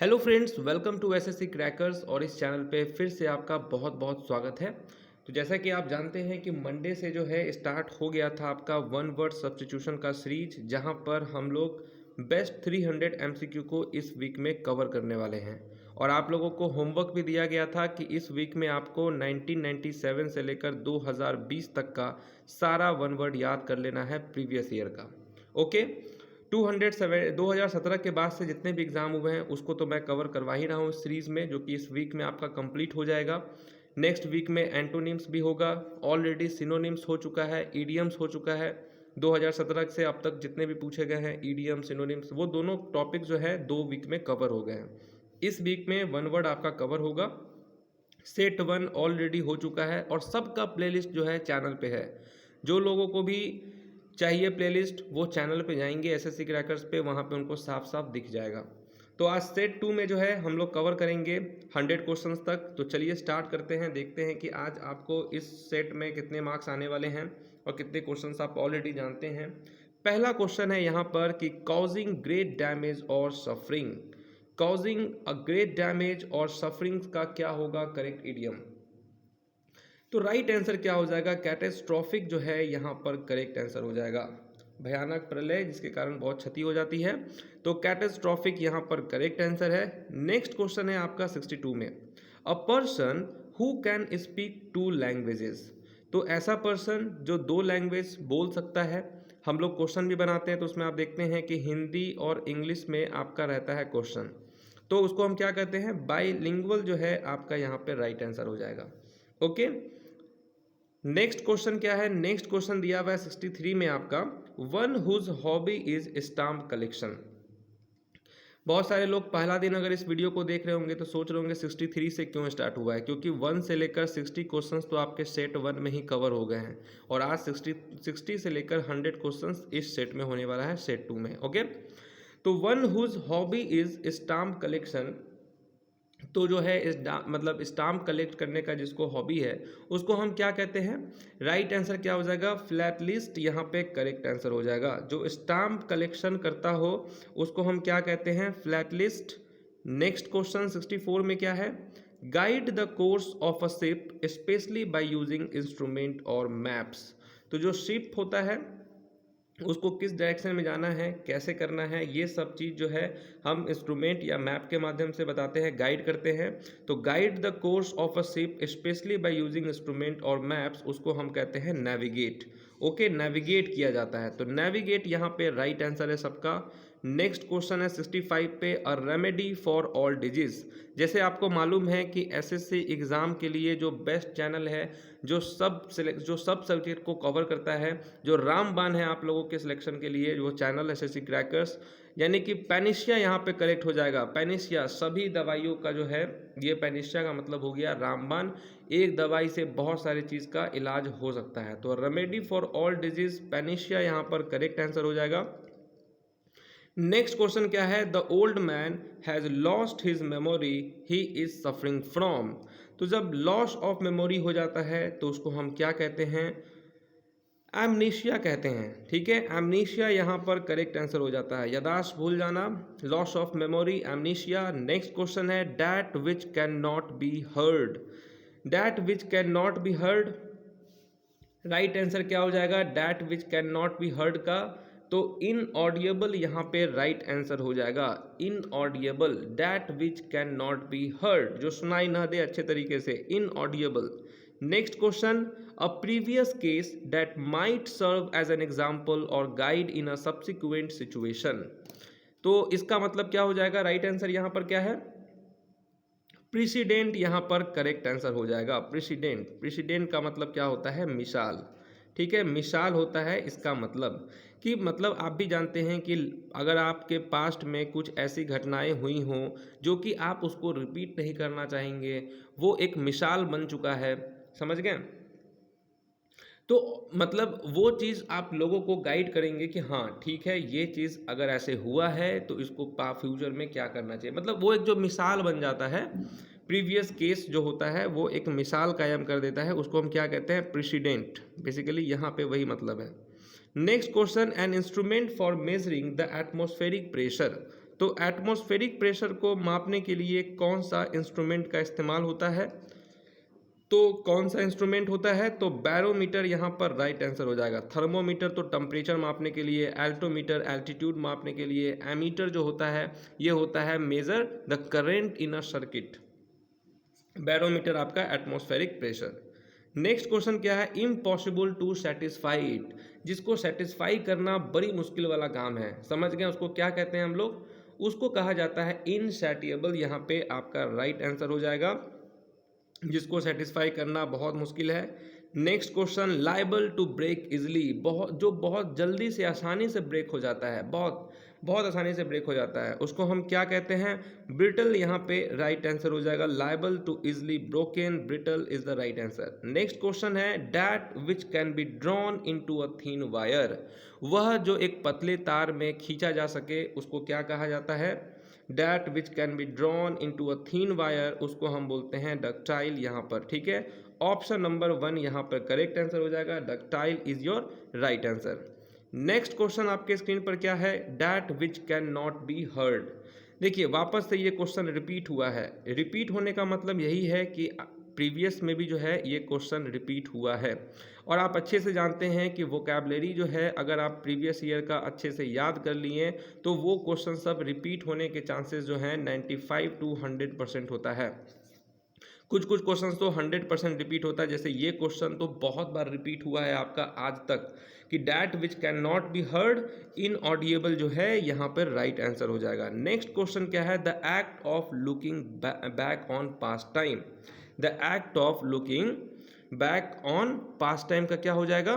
Hello friends, welcome to SSC Crackers. और इस channel पे फिर से आपका बहुत बहुत स्वागत है। तो जैसा कि आप जानते हैं कि मंडे से जो है स्टार्ट हो गया था आपका वन वर्ड सब्स्टिट्यूशन का सीरीज, जहां पर हम लोग बेस्ट 300 एमसीक्यू को इस वीक में कवर करने वाले हैं। और आप लोगों को होमवर्क भी दिया गया था कि इस वीक में आपको 1997 से लेकर 2020 तक का सारा वन वर्ड याद कर लेना है प्रीवियस ईयर का। ओके, 2017 के बाद से जितने भी एग्ज़ाम हुए हैं उसको तो मैं कवर करवा ही रहा हूँ इस सीरीज़ में, जो कि इस वीक में आपका कंप्लीट हो जाएगा। नेक्स्ट वीक में एंटोनिम्स भी होगा, ऑलरेडी सिनोनिम्स हो चुका है, ईडियम्स हो चुका है। 2017 से अब तक जितने भी पूछे गए हैं ईडियम सिनोनिम्स, वो दोनों टॉपिक जो है 2 वीक में कवर हो गए हैं। इस वीक में वन वर्ड आपका कवर होगा। सेट 1 ऑलरेडी हो चुका है और सबका प्लेलिस्ट जो है चैनल पे है। जो लोगों को भी चाहिए प्लेलिस्ट वो चैनल पे जाएंगे एसएससी क्रैकर्स पे, वहाँ पे उनको साफ साफ दिख जाएगा। तो आज सेट 2 में जो है हम लोग कवर करेंगे 100 क्वेश्चंस तक। तो चलिए स्टार्ट करते हैं, देखते हैं कि आज आपको इस सेट में कितने मार्क्स आने वाले हैं और कितने क्वेश्चंस आप ऑलरेडी जानते हैं। पहला क्वेश्चन है यहाँ पर कि कॉजिंग ग्रेट डैमेज और suffering. Causing a great damage और सफरिंग का क्या होगा करेक्ट इडियम? तो राइट आंसर क्या हो जाएगा? कैटेस्ट्रॉफिक जो है यहाँ पर करेक्ट आंसर हो जाएगा। भयानक प्रलय जिसके कारण बहुत क्षति हो जाती है, तो कैटेस्ट्रॉफिक यहाँ पर करेक्ट आंसर है। नेक्स्ट क्वेश्चन है आपका 62 में, a person who can speak 2 languages. तो ऐसा पर्सन जो 2 लैंग्वेज बोल सकता है। हम लोग क्वेश्चन भी बनाते हैं तो उसमें आप देखते हैं कि हिंदी और इंग्लिश में आपका रहता है क्वेश्चन, तो उसको हम क्या कहते हैं? बाईलिंगुअल जो है आपका यहाँ पे राइट आंसर हो जाएगा। ओके, नेक्स्ट क्वेश्चन क्या है? नेक्स्ट क्वेश्चन दिया हुआ है 63 में आपका, one whose hobby is stamp collection. बहुत सारे लोग पहला दिन अगर इस वीडियो को देख रहे होंगे तो सोच रहे होंगे 63 से क्यों स्टार्ट हुआ है, क्योंकि 1 से लेकर 60 क्वेश्चंस तो आपके सेट 1 में ही कवर हो गए हैं और आज 60 से लेकर 100 क्वेश्चंस इस सेट में होने वाला है सेट 2 में। ओके, तो one whose hobby is stamp collection, तो जो है मतलब स्टाम्प कलेक्ट करने का जिसको हॉबी है उसको हम क्या कहते हैं? राइट आंसर क्या हो जाएगा? फ्लैट लिस्ट यहाँ पे करेक्ट आंसर हो जाएगा। जो स्टाम्प कलेक्शन करता हो उसको हम क्या कहते हैं? Flat list. नेक्स्ट क्वेश्चन 64 में क्या है? Guide the course of a ship specially by using instrument और मैप्स। तो जो शिप होता है उसको किस डायरेक्शन में जाना है, कैसे करना है, ये सब चीज़ जो है हम इंस्ट्रूमेंट या मैप के माध्यम से बताते हैं, गाइड करते हैं। तो guide the course of a ship specially by using instrument और मैप्स, उसको हम कहते हैं नेविगेट। ओके, नेविगेट किया जाता है, तो नेविगेट यहाँ पे राइट आंसर है सबका। नेक्स्ट क्वेश्चन है 65 पे, a remedy for all disease. जैसे आपको मालूम है कि एसएससी एग्ज़ाम के लिए जो बेस्ट चैनल है, जो सब सब्जेक्ट को कवर करता है, जो रामबाण है आप लोगों के सिलेक्शन के लिए, वो चैनल एसएससी क्रैकर्स, यानी कि पैनिशिया यहाँ पे करेक्ट हो जाएगा। पैनिशिया सभी दवाइयों का जो है, ये पैनिशिया का मतलब हो गया रामबाण। एक दवाई से बहुत सारी चीज़ का इलाज हो सकता है, तो रेमेडी फॉर ऑल डिजीज पैनिशिया यहाँ पर करेक्ट आंसर हो जाएगा। नेक्स्ट क्वेश्चन क्या है? The old man has lost his memory he is suffering from. तो जब लॉस ऑफ मेमोरी हो जाता है तो उसको हम क्या कहते हैं? एमनीशिया कहते हैं। ठीक है, एमनीशिया यहाँ पर करेक्ट आंसर हो जाता है। यादाश्त भूल जाना, loss of memory, amnesia. Next question है that which can not be heard. That which can not be heard, right answer क्या हो जाएगा? That which can not be heard का तो इनऑडिएबल यहाँ पे राइट आंसर हो जाएगा। Inaudible, that which can not be heard, जो सुनाई ना दे अच्छे तरीके से, inaudible. Next question, a previous case that might serve as an example और guide in a subsequent situation. तो इसका मतलब क्या हो जाएगा? राइट आंसर यहाँ पर क्या है? प्रेसिडेंट यहाँ पर करेक्ट आंसर हो जाएगा। प्रेसिडेंट, प्रेसिडेंट का मतलब क्या होता है? मिसाल। ठीक है, मिसाल होता है इसका मतलब कि मतलब आप भी जानते हैं कि अगर आपके पास्ट में कुछ ऐसी घटनाएं हुई हों जो कि आप उसको रिपीट नहीं करना चाहेंगे, वो एक मिसाल बन चुका है। समझ गए? तो मतलब वो चीज़ आप लोगों को गाइड करेंगे कि हाँ ठीक है, ये चीज़ अगर ऐसे हुआ है तो इसको फ्यूचर में क्या करना चाहिए, मतलब वो एक जो मिसाल बन जाता है। प्रीवियस केस जो होता है वो एक मिसाल कायम कर देता है, उसको हम क्या कहते हैं? प्रेसिडेंट। बेसिकली यहाँ पे वही मतलब है। Next question, an instrument for measuring the atmospheric pressure. तो एटमॉस्फेरिक प्रेशर को मापने के लिए कौन सा इंस्ट्रूमेंट का इस्तेमाल होता है? तो कौन सा इंस्ट्रूमेंट होता है? तो बैरोमीटर यहाँ पर राइट आंसर हो जाएगा। थर्मोमीटर तो टेम्परेचर मापने के लिए, एल्टोमीटर एल्टीट्यूड मापने के लिए, एमीटर जो होता है ये होता है measure the current in a circuit. Barometer आपका एटमॉस्फेरिक प्रेशर। नेक्स्ट क्वेश्चन क्या है? इम्पॉसिबल टू सेटिस्फाई इट, जिसको सेटिस्फाई करना बड़ी मुश्किल वाला काम है। समझ गए उसको क्या कहते हैं हम लोग? उसको कहा जाता है इनसैटिएबल। यहाँ पे आपका राइट आंसर हो जाएगा, जिसको सेटिस्फाई करना बहुत मुश्किल है। Next question, liable to break easily, बहुत जल्दी से आसानी से ब्रेक हो जाता है, बहुत आसानी से ब्रेक हो जाता है, उसको हम क्या कहते हैं? ब्रिटल। यहाँ पे राइट आंसर हो जाएगा, liable to easily broken, brittle is the right answer. Next question है, that which can be drawn into a thin wire, वह जो एक पतले तार में खींचा जा सके उसको क्या कहा जाता है? That which can be drawn into a thin wire, उसको हम बोलते हैं डक्टाइल यहाँ पर। ठीक है, ऑप्शन नंबर 1 यहाँ पर करेक्ट आंसर हो जाएगा, ductile is your right answer. Next question आपके स्क्रीन पर क्या है? That which can not be heard. देखिए वापस से ये क्वेश्चन रिपीट हुआ है। रिपीट होने का मतलब यही है कि प्रीवियस में भी जो है ये क्वेश्चन रिपीट हुआ है, और आप अच्छे से जानते हैं कि वोकैबलरी जो है अगर आप प्रीवियस ईयर का अच्छे से याद कर लिए तो वो क्वेश्चन सब रिपीट होने के चांसेस जो हैं 95 to 100% होता है। कुछ क्वेश्चंस तो 100% रिपीट होता है, जैसे ये क्वेश्चन तो बहुत बार रिपीट हुआ है आपका आज तक कि that which can not be heard, inaudible जो है यहाँ पर राइट आंसर हो जाएगा। नेक्स्ट क्वेश्चन क्या है? The act of looking back on past time, the act of looking back on past time का क्या हो जाएगा?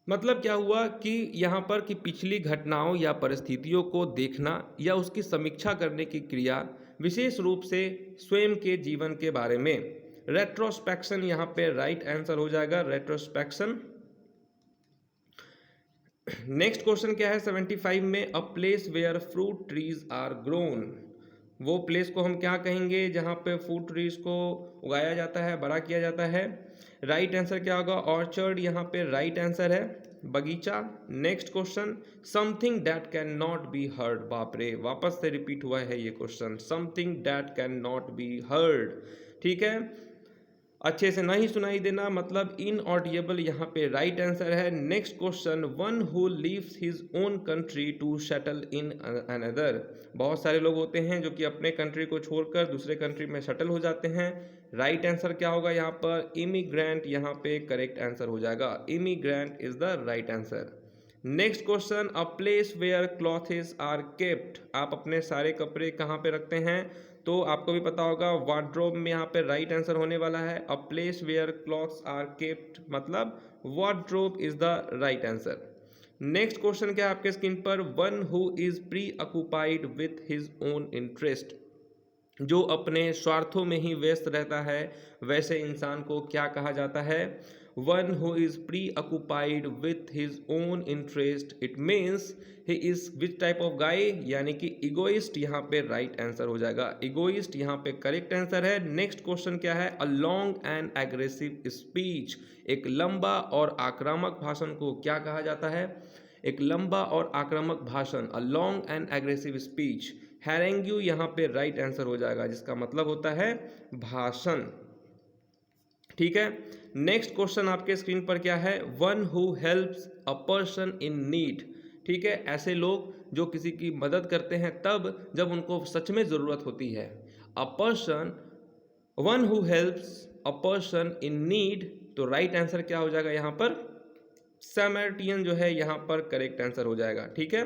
मतलब क्या हुआ कि यहाँ पर कि पिछली घटनाओं या परिस्थितियों को देखना या उसकी समीक्षा करने की क्रिया, विशेष रूप से स्वयं के जीवन के बारे में। रेट्रोस्पेक्शन यहाँ पे राइट आंसर हो जाएगा, रेट्रोस्पेक्शन। नेक्स्ट क्वेश्चन क्या है 75 में? A place where fruit trees are grown, वो प्लेस को हम क्या कहेंगे जहाँ पे फ्रूट ट्रीज को उगाया जाता है, बड़ा किया जाता है? राइट आंसर क्या होगा? ऑर्चर्ड यहाँ पे राइट आंसर है, बगीचा। Next question, something that can not be heard, बाप रे वापस से रिपीट हुआ है ये question, something that can not be heard. ठीक है, अच्छे से नहीं सुनाई देना मतलब इनऑडिएबल यहाँ पे राइट आंसर है। Next question, one who leaves his own country to settle in another, बहुत सारे लोग होते हैं जो कि अपने कंट्री को छोड़कर दूसरे कंट्री में सेटल हो जाते हैं। राइट आंसर क्या होगा यहाँ पर? इमिग्रेंट यहाँ पे करेक्ट आंसर हो जाएगा, immigrant is the right answer. Next question, a place where clothes are kept, आप अपने सारे कपड़े कहाँ पे रखते हैं? तो आपको भी पता होगा वार्डरोब में यहाँ पे राइट आंसर होने वाला है। A place where clothes are kept मतलब wardrobe is the right answer. Next question क्या है आपके स्क्रीन पर? One who is preoccupied with his own interest, जो अपने स्वार्थों में ही व्यस्त रहता है वैसे इंसान को क्या कहा जाता है? One who is preoccupied with his own interest, it means he is which type of guy, यानी कि इगोइस्ट यहाँ पे राइट आंसर हो जाएगा, इगोइस्ट यहाँ पे करेक्ट आंसर है। नेक्स्ट क्वेश्चन क्या है? अ लॉन्ग एंड एग्रेसिव स्पीच, एक लंबा और आक्रामक भाषण को क्या कहा जाता है? एक लंबा और आक्रामक भाषण, a long and aggressive speech, harangue यहाँ पे राइट आंसर हो जाएगा, जिसका मतलब होता है भाषण। ठीक है, नेक्स्ट क्वेश्चन आपके स्क्रीन पर क्या है? One who helps a person in need, ठीक है, ऐसे लोग जो किसी की मदद करते हैं तब जब उनको सच में ज़रूरत होती है। A person, one who helps a person in need, तो राइट आंसर क्या हो जाएगा यहाँ पर? सैमरिटियन जो है यहाँ पर करेक्ट आंसर हो जाएगा। ठीक है,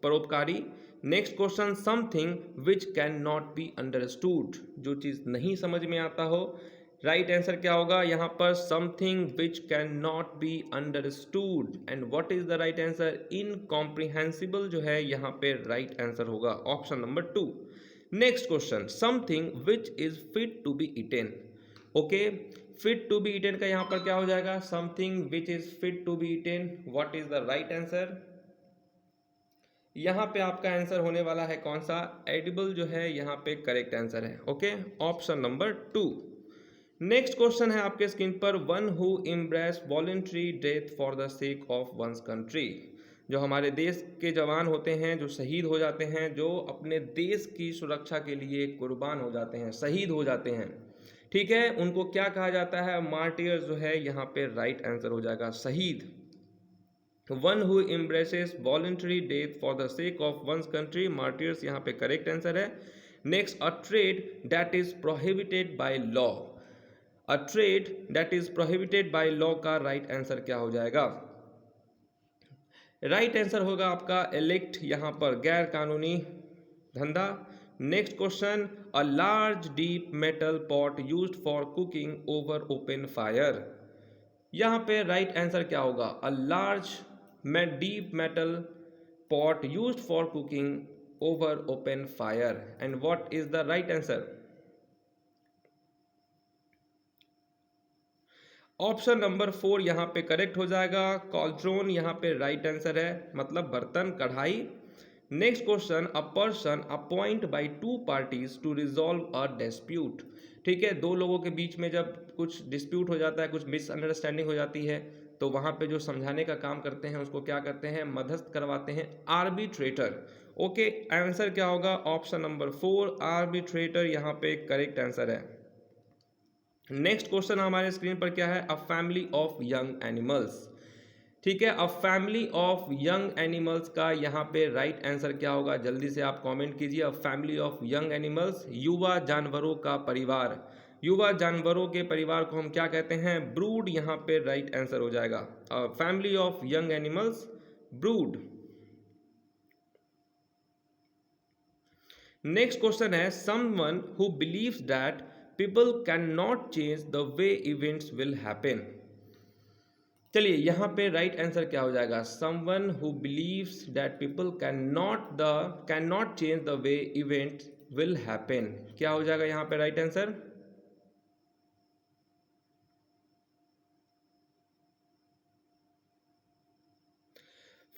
परोपकारी। Next question, something which can not be understood, जो चीज़ नहीं समझ में आता हो। राइट आंसर क्या होगा यहाँ पर? Something which can not be understood. And what is the right answer? Incomprehensible जो है यहाँ पे राइट आंसर होगा, option number 2। Next question, something which is fit to be eaten. Okay, fit to be eaten का यहाँ पर क्या हो जाएगा? Something which is fit to be eaten, what is the right answer? यहाँ पे आपका आंसर होने वाला है कौन सा? एडिबल जो है यहाँ पे करेक्ट आंसर है। Okay, option number 2। Next question है आपके स्क्रीन पर, one who embrace voluntary death for the sake of one's country. जो हमारे देश के जवान होते हैं, जो शहीद हो जाते हैं, जो अपने देश की सुरक्षा के लिए कुर्बान हो जाते हैं, शहीद हो जाते हैं, ठीक है, उनको क्या कहा जाता है? मार्टियर्स जो है यहाँ पे राइट आंसर हो जाएगा, शहीद। One who embraces voluntary death for the sake of one's country, martyrs यहाँ पे करेक्ट आंसर है। Next, a trade that is prohibited by law. A trade that is prohibited by law का right answer क्या हो जाएगा? Right answer होगा आपका elect, यहां पर गैर कानूनी धंधा। Next question, a large deep metal pot used for cooking over open fire. यहां पे राइट आंसर क्या होगा? A large deep metal pot used for cooking over open fire. And what is the right answer? Option number 4 यहाँ पे correct हो जाएगा, कॉल्ट्रोन यहाँ पे राइट आंसर है, मतलब बर्तन, कढ़ाई। Next question, a person appoint by two parties to resolve a dispute. ठीक है, दो लोगों के बीच में जब कुछ डिस्प्यूट हो जाता है, कुछ मिसअंडरस्टैंडिंग हो जाती है, तो वहाँ पे जो समझाने का काम करते हैं उसको क्या करते हैं? मध्यस्थ करवाते हैं, आर्बिट्रेटर। ओके, आंसर क्या होगा? ऑप्शन नंबर 4 आर्बिट्रेटर यहाँ पे करेक्ट आंसर है। नेक्स्ट क्वेश्चन हमारे स्क्रीन पर क्या है? अ फैमिली ऑफ यंग एनिमल्स। ठीक है, अ फैमिली ऑफ यंग एनिमल्स का यहाँ पे राइट आंसर क्या होगा? जल्दी से आप कमेंट कीजिए। अ फैमिली ऑफ यंग एनिमल्स, युवा जानवरों का परिवार। युवा जानवरों के परिवार को हम क्या कहते हैं? ब्रूड यहाँ पे राइट आंसर हो जाएगा। A family of young animals, brood. Next question है, someone who believes that people cannot change the way events will happen। चलिए यहाँ पे राइट आंसर क्या हो जाएगा? someone who believes that people cannot change the way events will happen, क्या हो जाएगा यहाँ पे राइट आंसर?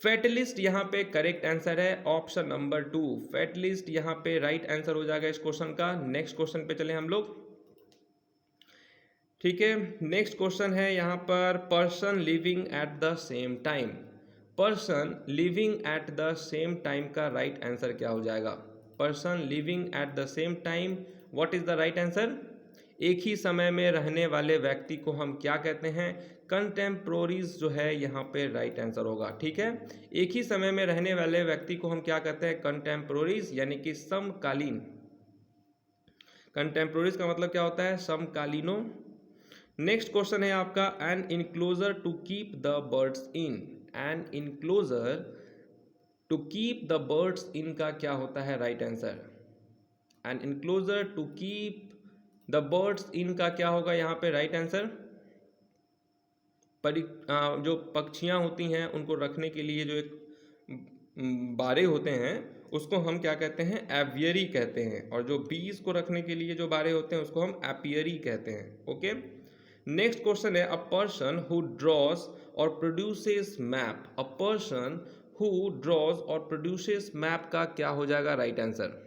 फेटलिस्ट यहाँ पे करेक्ट आंसर है, ऑप्शन नंबर 2 फेटलिस्ट यहाँ पे राइट आंसर हो जाएगा इस क्वेश्चन का। नेक्स्ट क्वेश्चन पे चले हम लोग। ठीक है, नेक्स्ट क्वेश्चन है यहाँ पर, person living at the same time. Person living at the same time का राइट आंसर क्या हो जाएगा? Person living at the same time, what is the right answer? एक ही समय में रहने वाले व्यक्ति को हम क्या कहते हैं? कंटेम्पोररीज जो है यहाँ पे राइट आंसर होगा। ठीक है, एक ही समय में रहने वाले व्यक्ति को हम क्या कहते हैं? कंटेम्पोररीज, यानी कि समकालीन। कंटेम्पोररीज का मतलब क्या होता है? समकालीनों। नेक्स्ट क्वेश्चन है आपका, an enclosure to keep the birds in. An enclosure to keep the birds in का क्या होता है right answer? An enclosure to keep the birds in का क्या होगा यहाँ पे राइट आंसर? जो पक्षियाँ होती हैं उनको रखने के लिए जो एक बारे होते हैं उसको हम क्या कहते हैं? एवियरी कहते हैं। और जो बीज को रखने के लिए जो बारे होते हैं उसको हम एपियरी कहते हैं। ओके, नेक्स्ट क्वेश्चन है, अ पर्सन हु ड्रॉज और produces map. A person who draws और प्रोड्यूसेस मैप का क्या हो जाएगा राइट आंसर?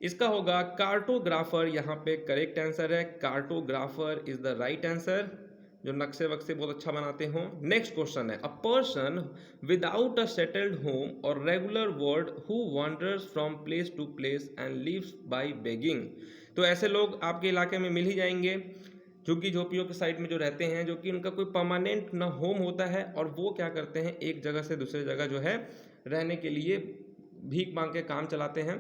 इसका होगा कार्टोग्राफर, यहाँ पे करेक्ट आंसर है, cartographer is the right answer, जो नक्शे वक्शे बहुत अच्छा बनाते हों। नेक्स्ट क्वेश्चन है, a person without a settled home और regular word who wanders from place to place and lives by begging. तो ऐसे लोग आपके इलाके में मिल ही जाएंगे, झुग्गी झोपड़ियों के साइड में जो रहते हैं, जो कि उनका कोई परमानेंट ना होम होता है, और वो क्या करते हैं? एक जगह से दूसरे जगह जो है रहने के लिए भीख मांग के काम चलाते हैं।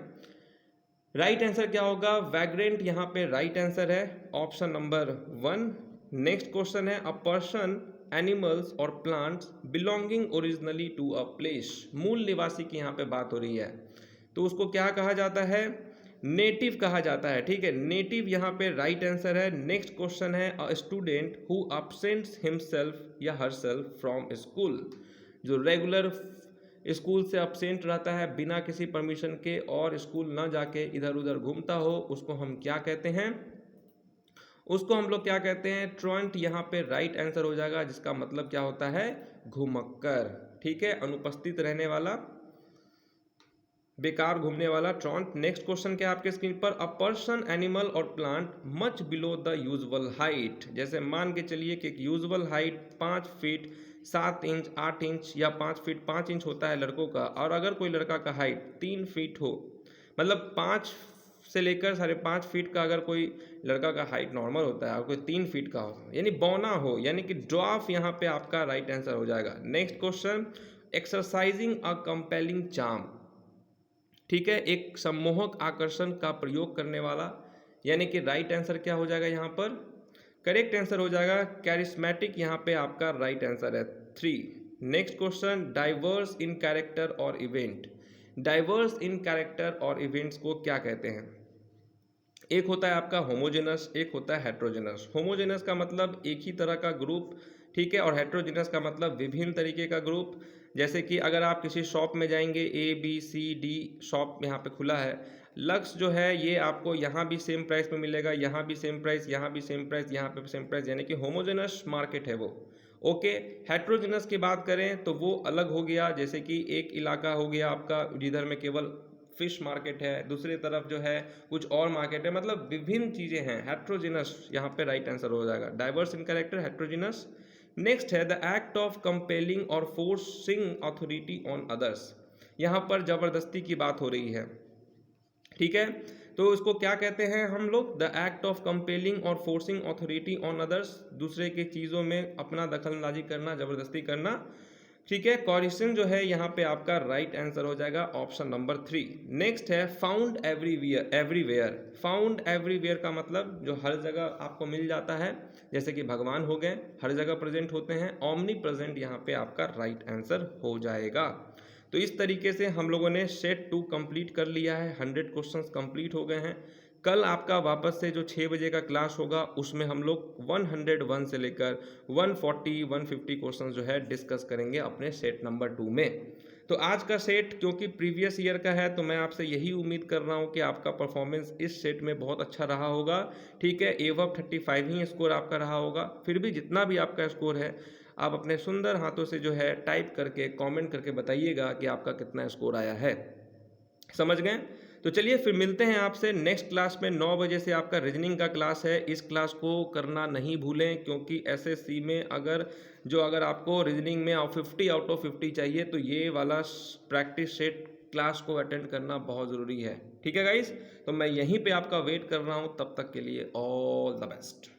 राइट आंसर क्या होगा? वैग्रेंट यहाँ पे राइट आंसर है, ऑप्शन नंबर 1। नेक्स्ट क्वेश्चन है, अ पर्सन, एनिमल्स और plants belonging originally to a place. मूल निवासी की यहाँ पे बात हो रही है, तो उसको क्या कहा जाता है? नेटिव कहा जाता है। ठीक है, नेटिव यहाँ पे राइट आंसर है। नेक्स्ट क्वेश्चन है, a student who absents himself या herself फ्रॉम स्कूल। जो रेगुलर स्कूल से अपसेंट रहता है बिना किसी परमिशन के और स्कूल ना जाके इधर उधर घूमता हो, उसको हम क्या कहते हैं? उसको हम लोग क्या कहते हैं? ट्रॉन्ट यहाँ पे राइट आंसर हो जाएगा, जिसका मतलब क्या होता है? घुमक्कर। ठीक है, अनुपस्थित रहने वाला। बेकार घूमने वाला ट्रॉन्ट। नेक्स्ट क्वेश्चन क्या है आपके स्क्रीन पर, अ पर्सन, एनिमल और plant much below the usual height. जैसे मान के चलिए कि एक usual height 5 feet 7 inch 8 inch या 5 फीट 5 इंच होता है लड़कों का, और अगर कोई लड़का का हाइट 3 फीट हो, मतलब 5 से लेकर 5.5 फीट का अगर कोई लड़का का हाइट नॉर्मल होता है और कोई 3 फीट का हो, यानी बौना हो, यानी कि ड्वार्फ यहाँ पे आपका राइट आंसर हो जाएगा। नेक्स्ट क्वेश्चन, एक्सरसाइजिंग अ कंपेलिंग चार्म। ठीक है, एक सम्मोहक आकर्षण का प्रयोग करने वाला, यानी कि राइट आंसर क्या हो जाएगा यहाँ पर, करेक्ट आंसर हो जाएगा कैरिस्मेटिक, यहाँ पे आपका राइट आंसर है 3। नेक्स्ट क्वेश्चन, डाइवर्स इन कैरेक्टर और इवेंट। डाइवर्स इन कैरेक्टर और इवेंट्स को क्या कहते हैं? एक होता है आपका होमोजेनस, एक होता है हेट्रोजेनस। होमोजेनस का मतलब एक ही तरह का ग्रुप, ठीक है, और हेट्रोजेनस का मतलब विभिन्न तरीके का ग्रुप। जैसे कि अगर आप किसी शॉप में जाएंगे, ABCD शॉप यहाँ पे खुला है, लक्स जो है ये आपको यहाँ भी सेम प्राइस में मिलेगा, यहाँ भी सेम प्राइस, यहाँ भी सेम प्राइस, यहाँ पे सेम प्राइस, यानी कि होमोजेनस मार्केट है वो। ओके, हेट्रोजेनस की बात करें तो वो अलग हो गया, जैसे कि एक इलाका हो गया आपका जिधर में केवल फिश मार्केट है, दूसरी तरफ जो है कुछ और मार्केट है, मतलब विभिन्न चीज़ें हैं। हेट्रोजिनस यहाँ पे राइट आंसर हो जाएगा, डाइवर्स इन कैरेक्टर, हेट्रोजिनस। नेक्स्ट है द एक्ट ऑफ कंपेलिंग और फोर्सिंग अथॉरिटी ऑन अदर्स। यहाँ पर जबरदस्ती की बात हो रही है, ठीक है, तो इसको क्या कहते हैं हम लोग, द एक्ट ऑफ कंपेलिंग और फोर्सिंग अथॉरिटी ऑन अदर्स, दूसरे के चीज़ों में अपना दखलंदाजी करना, जबरदस्ती करना, ठीक है। कॉरिशन जो है यहाँ पे आपका राइट आंसर हो जाएगा ऑप्शन नंबर 3। नेक्स्ट है found everywhere, everywhere. Found everywhere का मतलब जो हर जगह आपको मिल जाता है, जैसे कि भगवान हो गए, हर जगह प्रेजेंट होते हैं, ओमनी प्रेजेंट यहाँ पे आपका राइट आंसर हो जाएगा। तो इस तरीके से हम लोगों ने सेट 2 कंप्लीट कर लिया है, 100 क्वेश्चंस कंप्लीट हो गए हैं। कल आपका वापस से जो 6 बजे का क्लास होगा उसमें हम लोग 101 से लेकर 140 150 क्वेश्चन जो है डिस्कस करेंगे अपने सेट नंबर 2 में। तो आज का सेट क्योंकि प्रीवियस ईयर का है तो मैं आपसे यही उम्मीद कर रहा हूँ कि आपका परफॉर्मेंस इस सेट में बहुत अच्छा रहा होगा, ठीक है। एवब 35 ही स्कोर आपका रहा होगा, फिर भी जितना भी आपका स्कोर है आप अपने सुंदर हाथों से जो है टाइप करके कमेंट करके बताइएगा कि आपका कितना स्कोर आया है, समझ गए। तो चलिए फिर मिलते हैं आपसे नेक्स्ट क्लास में। 9 बजे से आपका रीजनिंग का क्लास है, इस क्लास को करना नहीं भूलें, क्योंकि एसएससी में अगर आपको रीजनिंग में 50 आउट ऑफ 50 चाहिए तो ये वाला प्रैक्टिस सेट क्लास को अटेंड करना बहुत ज़रूरी है, ठीक है गाइस। तो मैं यहीं पे आपका वेट कर रहा हूँ, तब तक के लिए ऑल द बेस्ट।